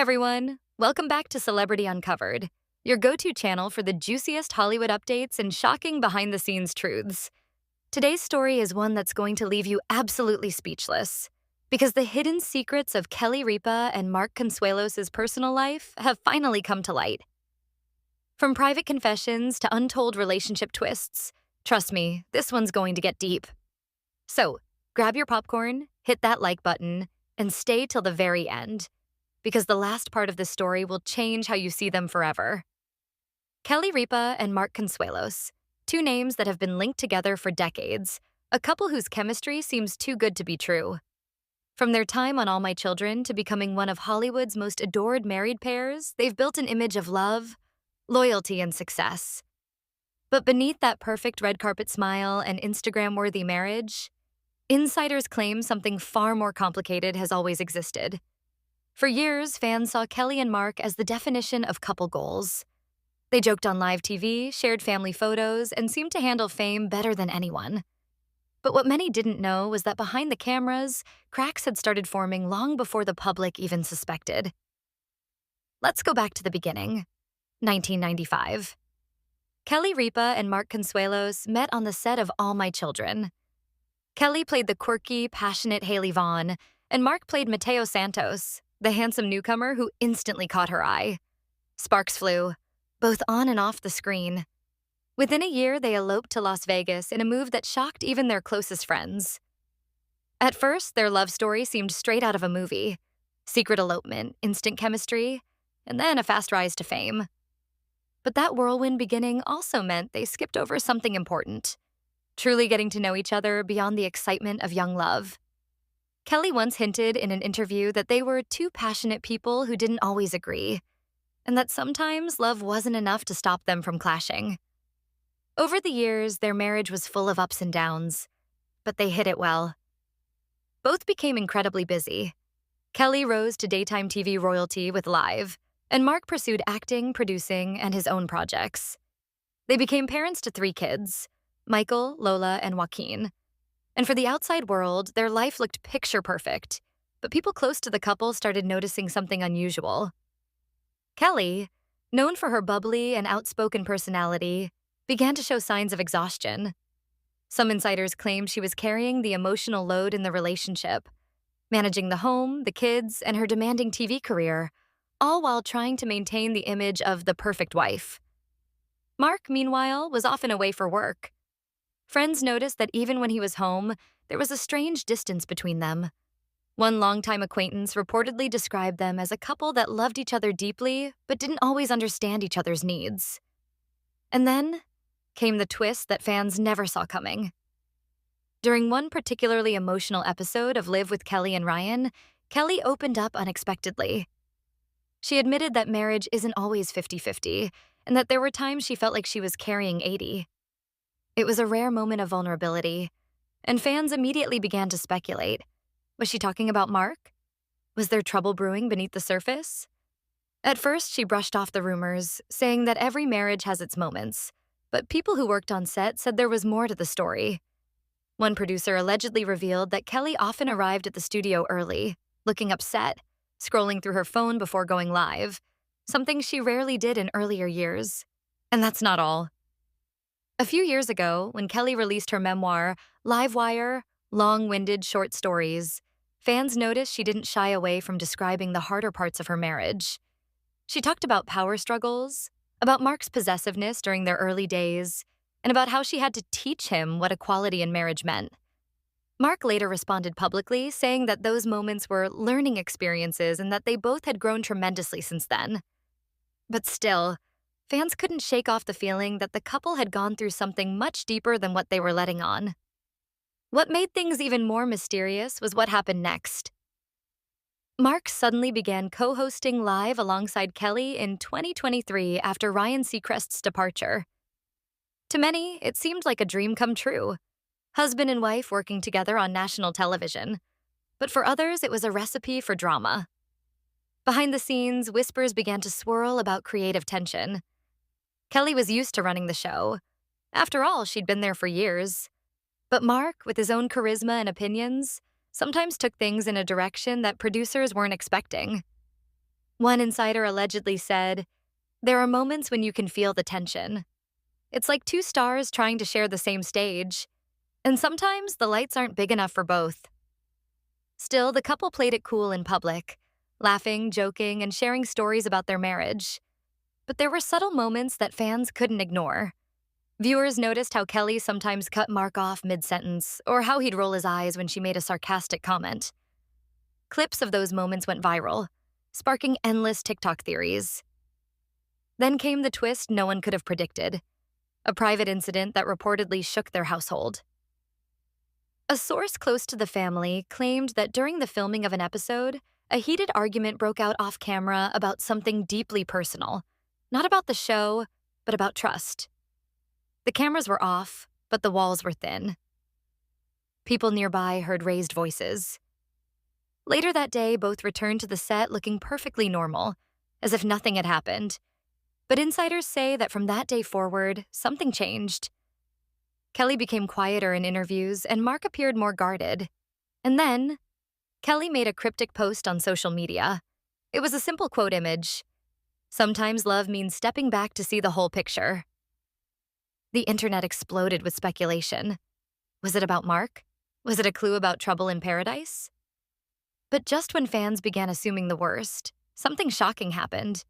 everyone! Welcome back to Celebrity Uncovered, your go-to channel for the juiciest Hollywood updates and shocking behind-the-scenes truths. Today's story is one that's going to leave you absolutely speechless, because the hidden secrets of Kelly Ripa and Mark Consuelos' personal life have finally come to light. From private confessions to untold relationship twists, trust me, this one's going to get deep. So, grab your popcorn, hit that like button, and stay till the very end, because the last part of this story will change how you see them forever. Kelly Ripa and Mark Consuelos, two names that have been linked together for decades, a couple whose chemistry seems too good to be true. From their time on All My Children to becoming one of Hollywood's most adored married pairs, they've built an image of love, loyalty, and success. But beneath that perfect red carpet smile and Instagram-worthy marriage, insiders claim something far more complicated has always existed. For years, fans saw Kelly and Mark as the definition of couple goals. They joked on live TV, shared family photos, and seemed to handle fame better than anyone. But what many didn't know was that behind the cameras, cracks had started forming long before the public even suspected. Let's go back to the beginning, 1995. Kelly Ripa and Mark Consuelos met on the set of All My Children. Kelly played the quirky, passionate Haley Vaughn, and Mark played Mateo Santos, the handsome newcomer who instantly caught her eye. Sparks flew, both on and off the screen. Within a year, they eloped to Las Vegas in a move that shocked even their closest friends. At first, their love story seemed straight out of a movie. Secret elopement, instant chemistry, and then a fast rise to fame. But that whirlwind beginning also meant they skipped over something important, truly getting to know each other beyond the excitement of young love. Kelly once hinted in an interview that they were two passionate people who didn't always agree, and that sometimes love wasn't enough to stop them from clashing. Over the years, their marriage was full of ups and downs, but they hid it well. Both became incredibly busy. Kelly rose to daytime TV royalty with Live, and Mark pursued acting, producing, and his own projects. They became parents to 3 kids, Michael, Lola, and Joaquin. And for the outside world, their life looked picture perfect, but people close to the couple started noticing something unusual. Kelly, known for her bubbly and outspoken personality, began to show signs of exhaustion. Some insiders claimed she was carrying the emotional load in the relationship, managing the home, the kids, and her demanding TV career, all while trying to maintain the image of the perfect wife. Mark, meanwhile, was often away for work. Friends noticed that even when he was home, there was a strange distance between them. One longtime acquaintance reportedly described them as a couple that loved each other deeply, but didn't always understand each other's needs. And then came the twist that fans never saw coming. During one particularly emotional episode of Live with Kelly and Ryan, Kelly opened up unexpectedly. She admitted that marriage isn't always 50-50, and that there were times she felt like she was carrying 80. It was a rare moment of vulnerability, and fans immediately began to speculate. Was she talking about Mark? Was there trouble brewing beneath the surface? At first, she brushed off the rumors, saying that every marriage has its moments, but people who worked on set said there was more to the story. One producer allegedly revealed that Kelly often arrived at the studio early, looking upset, scrolling through her phone before going live, something she rarely did in earlier years. And that's not all. A few years ago, when Kelly released her memoir, Livewire, Long-Winded Short Stories, fans noticed she didn't shy away from describing the harder parts of her marriage. She talked about power struggles, about Mark's possessiveness during their early days, and about how she had to teach him what equality in marriage meant. Mark later responded publicly, saying that those moments were learning experiences and that they both had grown tremendously since then. But still, fans couldn't shake off the feeling that the couple had gone through something much deeper than what they were letting on. What made things even more mysterious was what happened next. Mark suddenly began co-hosting Live alongside Kelly in 2023 after Ryan Seacrest's departure. To many, it seemed like a dream come true. Husband and wife working together on national television. But for others, it was a recipe for drama. Behind the scenes, whispers began to swirl about creative tension. Kelly was used to running the show. After all, she'd been there for years. But Mark, with his own charisma and opinions, sometimes took things in a direction that producers weren't expecting. One insider allegedly said, "There are moments when you can feel the tension. It's like two stars trying to share the same stage, and sometimes the lights aren't big enough for both." Still, the couple played it cool in public, laughing, joking, and sharing stories about their marriage. But there were subtle moments that fans couldn't ignore. Viewers noticed how Kelly sometimes cut Mark off mid-sentence, or how he'd roll his eyes when she made a sarcastic comment. Clips of those moments went viral, sparking endless TikTok theories. Then came the twist no one could have predicted, a private incident that reportedly shook their household. A source close to the family claimed that during the filming of an episode, a heated argument broke out off camera about something deeply personal, not about the show, but about trust. The cameras were off, but the walls were thin. People nearby heard raised voices. Later that day, both returned to the set looking perfectly normal, as if nothing had happened. But insiders say that from that day forward, something changed. Kelly became quieter in interviews, and Mark appeared more guarded. And then, Kelly made a cryptic post on social media. It was a simple quote image. "Sometimes love means stepping back to see the whole picture." The internet exploded with speculation. Was it about Mark? Was it a clue about trouble in paradise? But just when fans began assuming the worst, something shocking happened.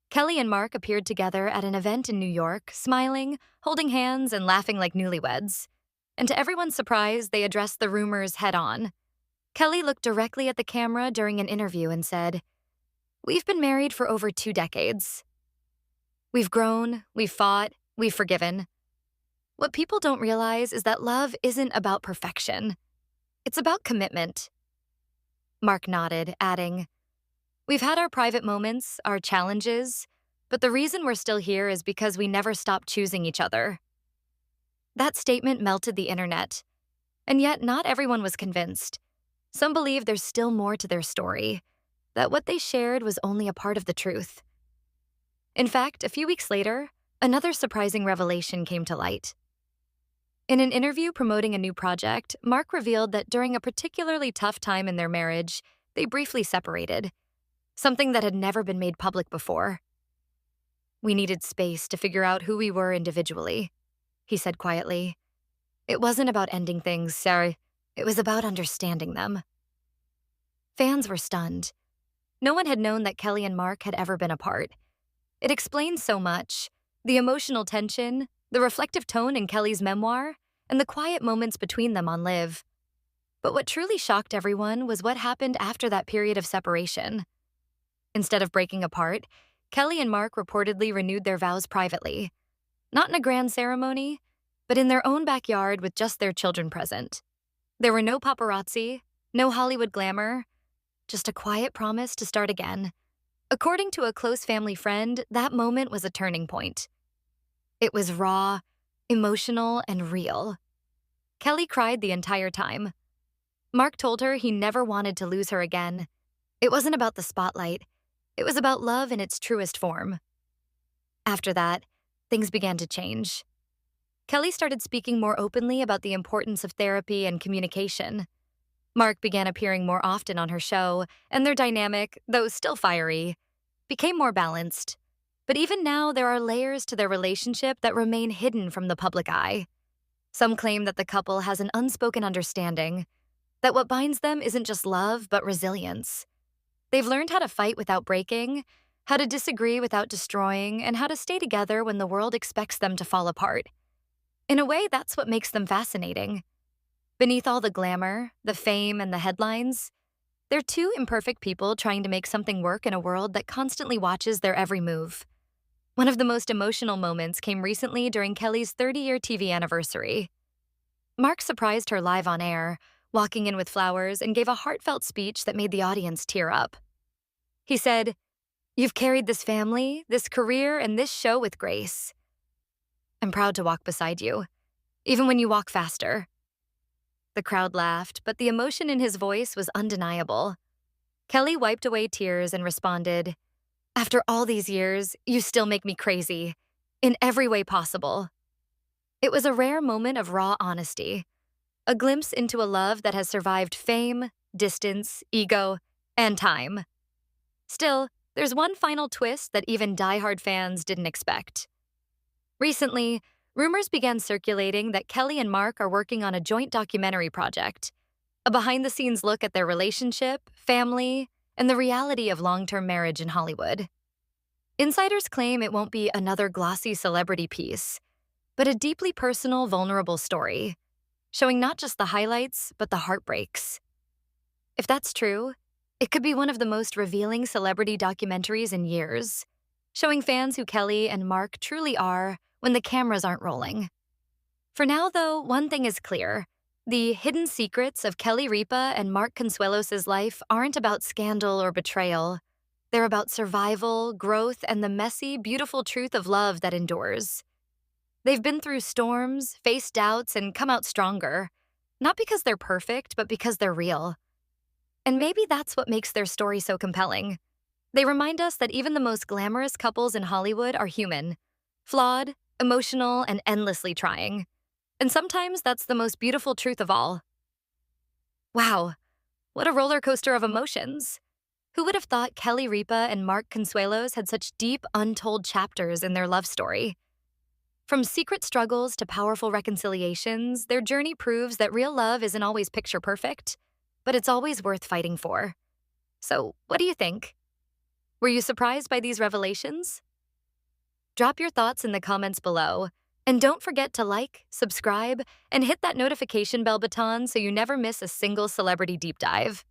Kelly and Mark appeared together at an event in New York, smiling, holding hands, and laughing like newlyweds. And to everyone's surprise, they addressed the rumors head-on. Kelly looked directly at the camera during an interview and said, "We've been married for over 2 decades. We've grown, we've fought, we've forgiven. What people don't realize is that love isn't about perfection. It's about commitment." Mark nodded, adding, "We've had our private moments, our challenges, but the reason we're still here is because we never stopped choosing each other." That statement melted the internet. And yet, not everyone was convinced. Some believe there's still more to their story, that what they shared was only a part of the truth. In fact, a few weeks later, another surprising revelation came to light. In an interview promoting a new project, Mark revealed that during a particularly tough time in their marriage, they briefly separated, something that had never been made public before. "We needed space to figure out who we were individually," he said quietly. "It wasn't about ending things, sorry. It was about understanding them." Fans were stunned. No one had known that Kelly and Mark had ever been apart. It explains so much: the emotional tension, the reflective tone in Kelly's memoir, and the quiet moments between them on Live. But what truly shocked everyone was what happened after that period of separation. Instead of breaking apart, Kelly and Mark reportedly renewed their vows privately. Not in a grand ceremony, but in their own backyard with just their children present. There were no paparazzi, no Hollywood glamour, just a quiet promise to start again. According to a close family friend, that moment was a turning point. It was raw, emotional, and real. Kelly cried the entire time. Mark told her he never wanted to lose her again. It wasn't about the spotlight. It was about love in its truest form. After that, things began to change. Kelly started speaking more openly about the importance of therapy and communication. Mark began appearing more often on her show, and their dynamic, though still fiery, became more balanced. But even now, there are layers to their relationship that remain hidden from the public eye. Some claim that the couple has an unspoken understanding, that what binds them isn't just love, but resilience. They've learned how to fight without breaking, how to disagree without destroying, and how to stay together when the world expects them to fall apart. In a way, that's what makes them fascinating. Beneath all the glamour, the fame, and the headlines, they're two imperfect people trying to make something work in a world that constantly watches their every move. One of the most emotional moments came recently during Kelly's 30-year TV anniversary. Mark surprised her live on air, walking in with flowers, and gave a heartfelt speech that made the audience tear up. He said, "You've carried this family, this career, and this show with grace. I'm proud to walk beside you, even when you walk faster." The crowd laughed, but the emotion in his voice was undeniable. Kelly wiped away tears and responded, "After all these years, you still make me crazy, in every way possible." It was a rare moment of raw honesty, a glimpse into a love that has survived fame, distance, ego, and time. Still, there's one final twist that even diehard fans didn't expect. Recently, rumors began circulating that Kelly and Mark are working on a joint documentary project, a behind the scenes look at their relationship, family, and the reality of long term marriage in Hollywood. Insiders claim it won't be another glossy celebrity piece, but a deeply personal, vulnerable story, showing not just the highlights, but the heartbreaks. If that's true, it could be one of the most revealing celebrity documentaries in years, showing fans who Kelly and Mark truly are when the cameras aren't rolling. For now, though, one thing is clear. The hidden secrets of Kelly Ripa and Mark Consuelos' life aren't about scandal or betrayal. They're about survival, growth, and the messy, beautiful truth of love that endures. They've been through storms, faced doubts, and come out stronger. Not because they're perfect, but because they're real. And maybe that's what makes their story so compelling. They remind us that even the most glamorous couples in Hollywood are human, flawed, emotional, and endlessly trying. And sometimes that's the most beautiful truth of all. Wow, what a roller coaster of emotions. Who would have thought Kelly Ripa and Mark Consuelos had such deep, untold chapters in their love story? From secret struggles to powerful reconciliations, their journey proves that real love isn't always picture perfect, but it's always worth fighting for. So, what do you think? Were you surprised by these revelations? Drop your thoughts in the comments below. And don't forget to like, subscribe, and hit that notification bell button so you never miss a single celebrity deep dive.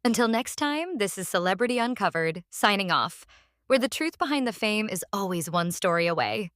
Until next time, this is Celebrity Uncovered, signing off, where the truth behind the fame is always one story away.